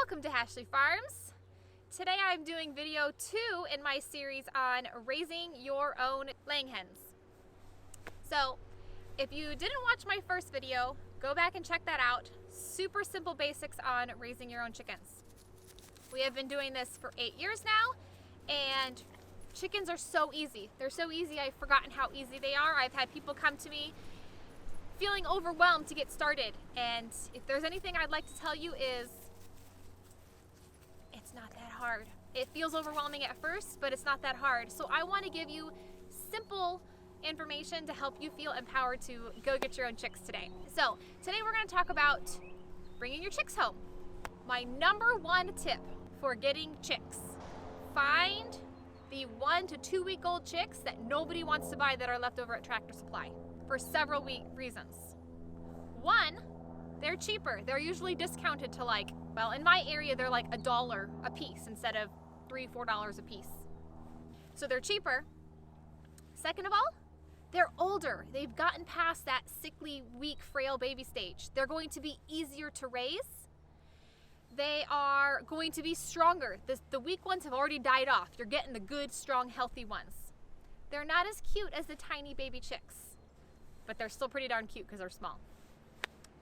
Welcome to Ashley Farms. Today I'm doing video 2 in my series on raising your own laying hens. So if you didn't watch my first video, go back and check that out. Super simple basics on raising your own chickens. We have been doing this for 8 years now, and chickens are so easy. They're so easy, I've forgotten how easy they are. I've had people come to me feeling overwhelmed to get started, and if there's anything I'd like to tell you is it's not that hard. It feels overwhelming at first, but it's not that hard. So I want to give you simple information to help you feel empowered to go get your own chicks today. So today we're going to talk about bringing your chicks home. My number one tip for getting chicks: find the 1 to 2 week old chicks that nobody wants to buy that are left over at Tractor Supply for several reasons. One, they're cheaper. They're usually discounted to well, in my area, they're like $1 a piece instead of $3, $4 a piece. So they're cheaper. Second of all, they're older. They've gotten past that sickly, weak, frail baby stage. They're going to be easier to raise. They are going to be stronger. The weak ones have already died off. You're getting the good, strong, healthy ones. They're not as cute as the tiny baby chicks, but they're still pretty darn cute because they're small.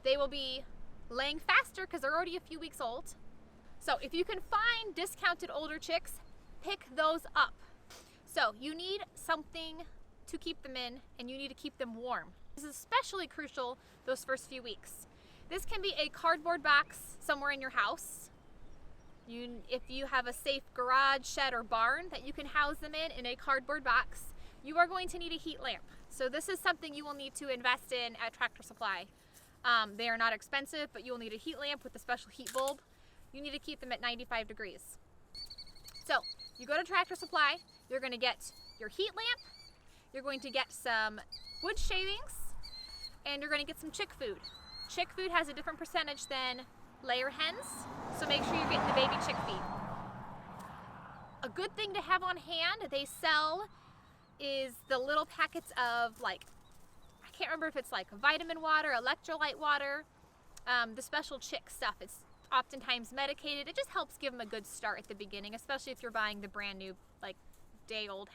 They will be laying faster because they're already a few weeks old. So if you can find discounted older chicks, pick those up. So you need something to keep them in, and you need to keep them warm. This is especially crucial those first few weeks. This can be a cardboard box somewhere in your house. If you have a safe garage, shed, or barn that you can house them in a cardboard box, you are going to need a heat lamp. So this is something you will need to invest in at Tractor Supply. They are not expensive, but you will need a heat lamp with a special heat bulb. You need to keep them at 95 degrees. So you go to Tractor Supply, you're going to get your heat lamp, you're going to get some wood shavings, and you're going to get some chick food. Chick food has a different percentage than layer hens, so make sure you're getting the baby chick feed. A good thing to have on hand, they sell, is the little packets of I can't remember if it's vitamin water, electrolyte water, the special chick stuff. It's oftentimes medicated. It just helps give them a good start at the beginning, especially if you're buying the brand new day-old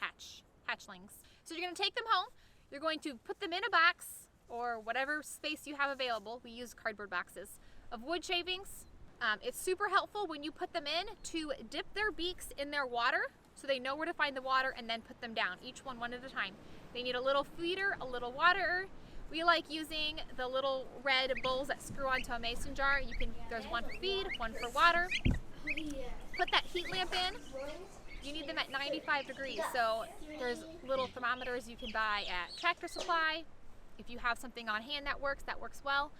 hatchlings. So you're going to take them home. You're going to put them in a box or whatever space you have available. We use cardboard boxes of wood shavings. It's super helpful when you put them in to dip their beaks in their water so they know where to find the water, and then put them down, each one at a time. They need a little feeder, a little water. We like using the little red bowls that screw onto a mason jar. There's one for feed, one for water. Put that heat lamp in. You need them at 95 degrees. So there's little thermometers you can buy at Tractor Supply. If you have something on hand that works well.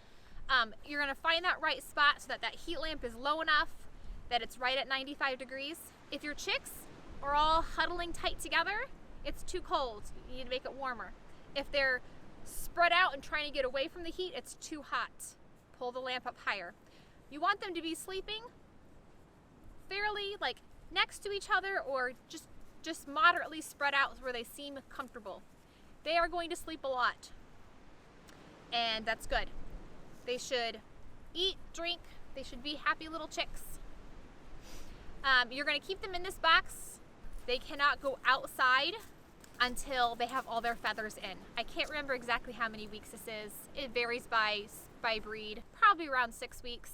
You're gonna find that right spot so that heat lamp is low enough that it's right at 95 degrees. If your chicks are all huddling tight together, it's too cold. You need to make it warmer. If they're spread out and trying to get away from the heat, it's too hot. Pull the lamp up higher. You want them to be sleeping fairly next to each other, or just moderately spread out where they seem comfortable. They are going to sleep a lot, and that's good. They should eat, drink. They should be happy little chicks. You're going to keep them in this box. They cannot go outside until they have all their feathers in. I can't remember exactly how many weeks this is. It varies by breed, probably around 6 weeks.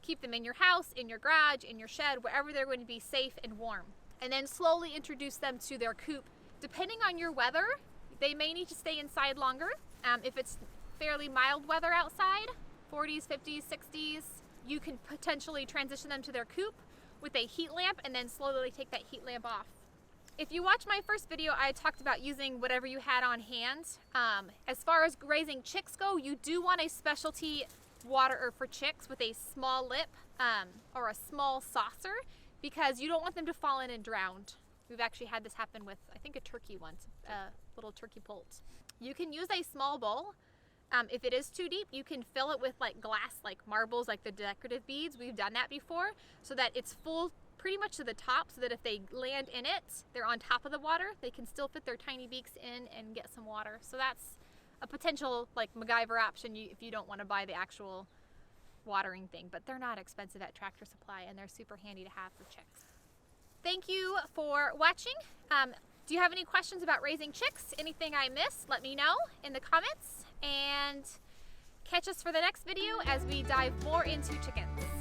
Keep them in your house, in your garage, in your shed, wherever they're going to be safe and warm. And then slowly introduce them to their coop. Depending on your weather, they may need to stay inside longer. If it's fairly mild weather outside, 40s, 50s, 60s, you can potentially transition them to their coop with a heat lamp and then slowly take that heat lamp off. If you watch my first video, I talked about using whatever you had on hand. As far as raising chicks go, you do want a specialty water for chicks with a small lip or a small saucer, because you don't want them to fall in and drown. We've actually had this happen with, I think, a turkey once, a little turkey poult. You can use a small bowl. If it is too deep, you can fill it with glass, marbles, the decorative beads. We've done that before, so that it's full pretty much to the top, so that if they land in it, they're on top of the water. They can still fit their tiny beaks in and get some water. So that's a potential MacGyver option if you don't want to buy the actual watering thing, but they're not expensive at Tractor Supply and they're super handy to have for chicks. Thank you for watching. Do you have any questions about raising chicks? Anything I missed? Let me know in the comments, and catch us for the next video as we dive more into chickens.